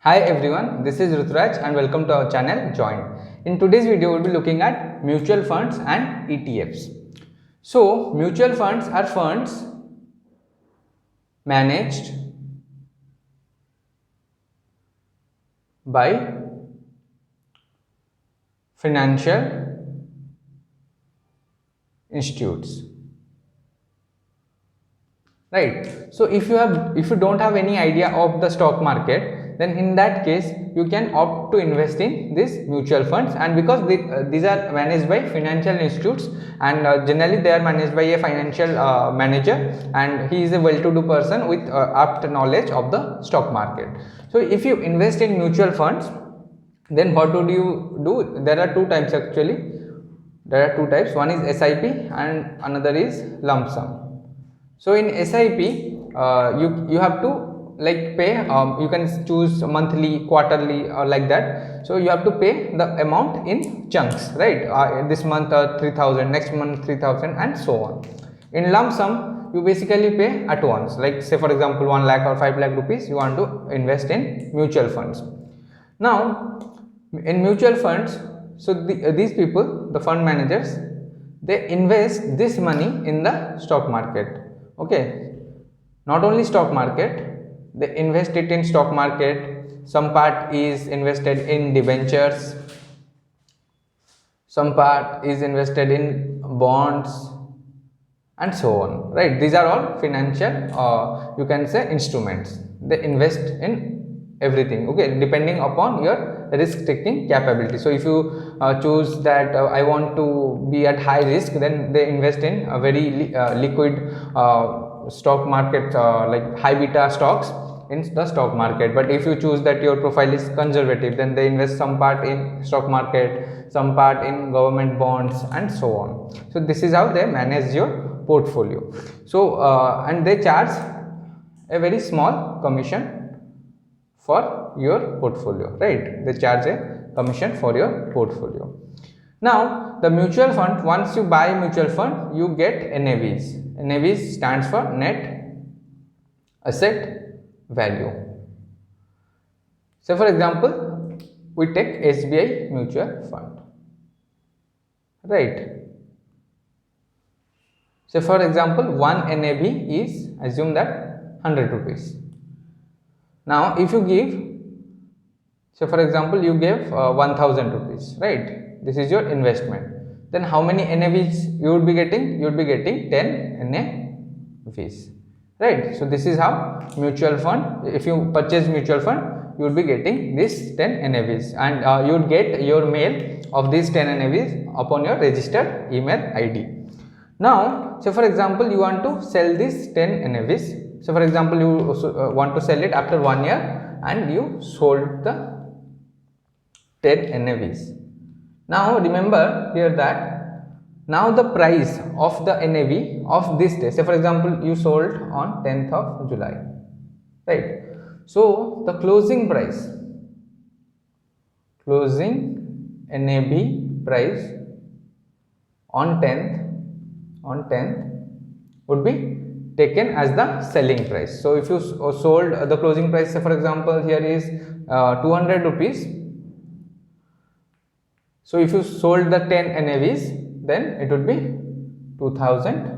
Hi everyone, this is Ruturaj and welcome to our channel Join. In today's video, we'll be looking at mutual funds and ETFs. So, mutual funds are funds managed by financial institutes. Right. So if you don't have any idea of the stock market, then in that case you can opt to invest in these mutual funds, and because these are managed by financial institutes, and generally they are managed by a financial manager, and he is a well-to-do person with apt knowledge of the stock market. So if you invest in mutual funds, then what would you do? There are two types actually. There are two types. One is SIP and another is lump sum. So in SIP, you have to like pay. You can choose monthly, quarterly, or like that. So you have to pay the amount in chunks, right? This month 3,000, next month 3,000, and so on. In lump sum, you basically pay at once. Like say for example, 1 lakh or 5 lakh rupees you want to invest in mutual funds. Now, in mutual funds, so these people, the fund managers, they invest this money in the stock market. Okay, not only stock market, they invest it in stock market. Some part is invested in debentures, some part is invested in bonds, and so on, right? These are all financial, you can say, instruments. They invest in everything, okay, depending upon your risk taking capability. So if you choose that I want to be at high risk, then they invest in a very liquid stock market, like high beta stocks in the stock market. But if you choose that your profile is conservative, then they invest some part in stock market, some part in government bonds, and so on. So this is how they manage your portfolio. So and they charge a very small commission for your portfolio, right? They charge a commission for your portfolio. Now the mutual fund, once you buy mutual fund, you get NAVs. NAVs stands for net asset value. So for example, we take SBI mutual fund, right? So for example, one NAV is, assume that 100 rupees. Now if you give, so for example you gave 1000 rupees, right? This is your investment. Then how many NAVs you would be getting? You would be getting 10 NAVs, right? So this is how mutual fund, if you purchase mutual fund, you would be getting this 10 NAVs, and you would get your mail of these 10 NAVs upon your registered email ID. Now, so for example, you want to sell this 10 NAVs. So for example, you want to sell it after 1 year, and you sold the 10 NAVs. Now remember here that now the price of the NAV of this day, say for example you sold on 10th of July, right? So the closing price, closing NAV price on 10th would be taken as the selling price. So if you sold the closing price, say for example here is 200 rupees. So if you sold the 10 NAVs, then it would be 2000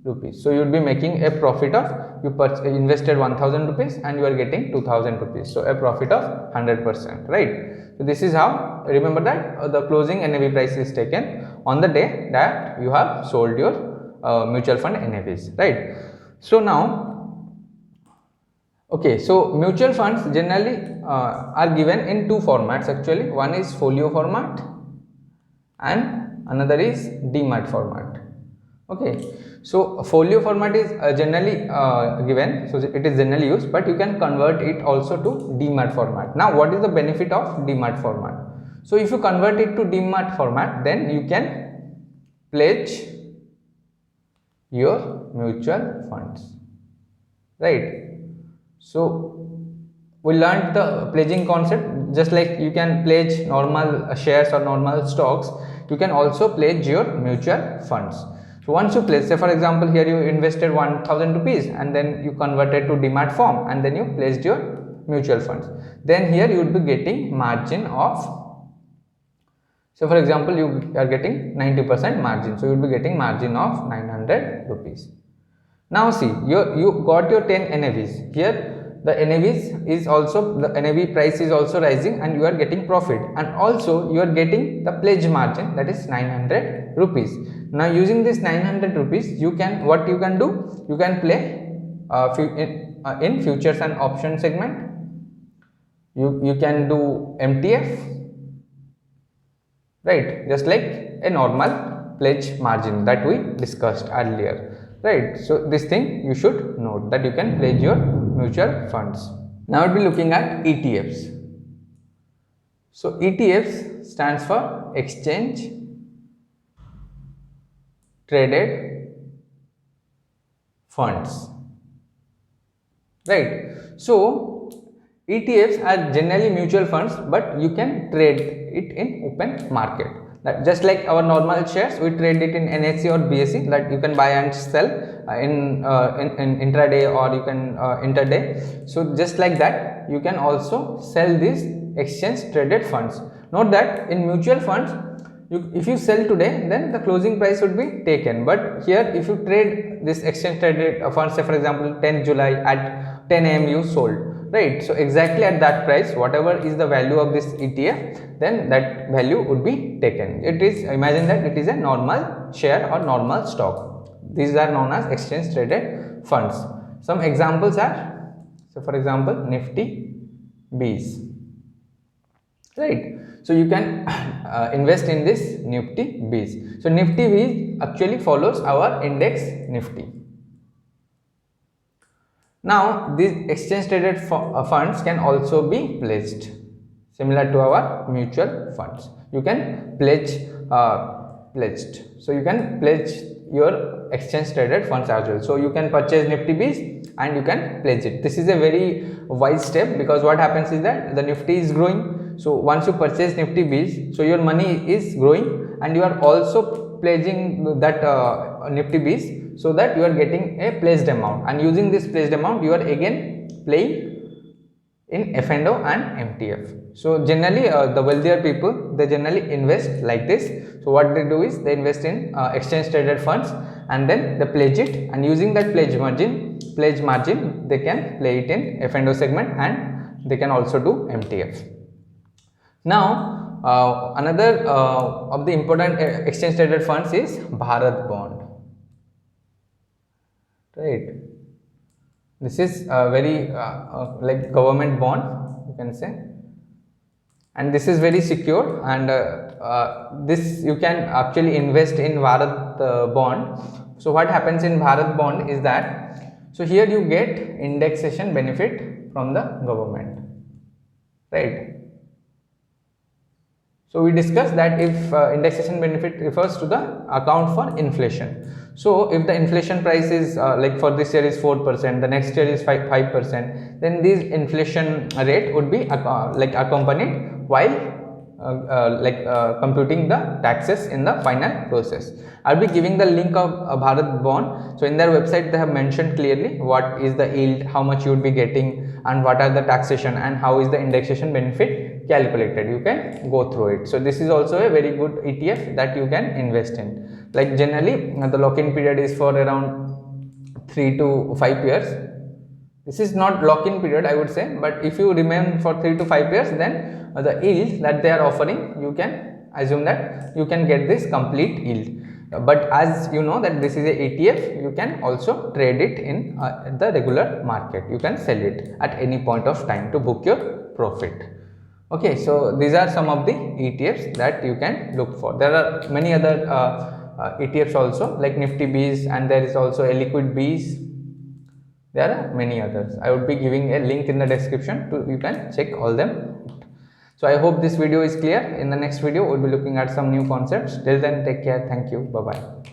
rupees. So you would be making a profit of, you invested 1000 rupees and you are getting 2000 rupees. So a profit of 100%, right? So this is how, remember that the closing NAV price is taken on the day that you have sold your mutual fund NAVs, right? So now, okay, so mutual funds generally are given in two formats actually. One is folio format and another is demat format. Okay, So folio format is generally given, so it is generally used, but you can convert it also to demat format. Now what is the benefit of demat format? So if you convert it to demat format, then you can pledge your mutual funds, right? So we learned the pledging concept. Just like you can pledge normal shares or normal stocks, you can also pledge your mutual funds. So once you pledge, say for example here you invested 1000 rupees and then you converted to demat form and then you pledged your mutual funds, then here you would be getting margin of, so for example you are getting 90% margin, so you will be getting margin of 900 rupees. Now see, you got your 10 NAVs. Here the NAVs is also, the NAV price is also rising and you are getting profit, and also you are getting the pledge margin, that is 900 rupees. Now using this 900 rupees, you can, what you can do, you can play in futures and option segment. You can do MTF, right, just like a normal pledge margin that we discussed earlier, right? So this thing you should note, that you can pledge your mutual funds. Now we'll be looking at ETFs. So ETFs stands for exchange traded funds, right? So ETFs are generally mutual funds, but you can trade it in open market. That just like our normal shares, we trade it in NSE or BSE, that you can buy and sell in intraday or you can interday. So just like that, you can also sell these exchange traded funds. Note that in mutual funds, if you sell today, then the closing price would be taken, but here if you trade this exchange traded funds, say for example 10 July at 10 AM you sold, right? So exactly at that price, whatever is the value of this ETF, then that value would be taken. It is, imagine that it is a normal share or normal stock. These are known as exchange traded funds. Some examples are, so for example Nifty Bees, right? So you can invest in this Nifty Bees. So Nifty Bees actually follows our index Nifty. Now these exchange traded funds can also be pledged, similar to our mutual funds. You can pledge pledged. So you can pledge your exchange traded funds as well. So you can purchase Nifty Bees and you can pledge it. This is a very wise step, because what happens is that the Nifty is growing. So once you purchase Nifty Bees, so your money is growing and you are also pledging that Nifty Bees, so that you are getting a pledged amount, and using this pledged amount you are again playing in F&O and MTF. So generally the wealthier people, they generally invest like this. So what they do is they invest in exchange traded funds and then they pledge it, and using that pledge margin they can play it in F&O segment and they can also do MTF. Now another of the important exchange traded funds is Bharat Bond, right? This is a very like government bond, you can say, and this is very secure, and this you can actually invest in Bharat bond. So what happens in Bharat bond is that, so here you get indexation benefit from the government, right? So we discussed that if indexation benefit refers to the account for inflation. So if the inflation price is like for this year is 4%, the next year is 5%, then this inflation rate would be like accompanied while computing the taxes in the final process. I'll be giving the link of Bharat bond. So in their website they have mentioned clearly what is the yield, how much you would be getting, and what are the taxation, and how is the indexation benefit calculated. You can go through it. So this is also a very good ETF that you can invest in. Like generally the lock-in period is for around 3 to 5 years. This is not lock-in period, I would say, but if you remain for 3 to 5 years, then the yield that they are offering, you can assume that you can get this complete yield. But as you know that this is a ETF, you can also trade it in the regular market. You can sell it at any point of time to book your profit. Okay, so these are some of the ETFs that you can look for. There are many other ETFs also, like Nifty Bees, and there is also a Liquid Bees. There are many others. I would be giving a link in the description to, you can check all them. So I hope this video is clear. In the next video we'll be looking at some new concepts. Till then, take care. Thank you. Bye bye.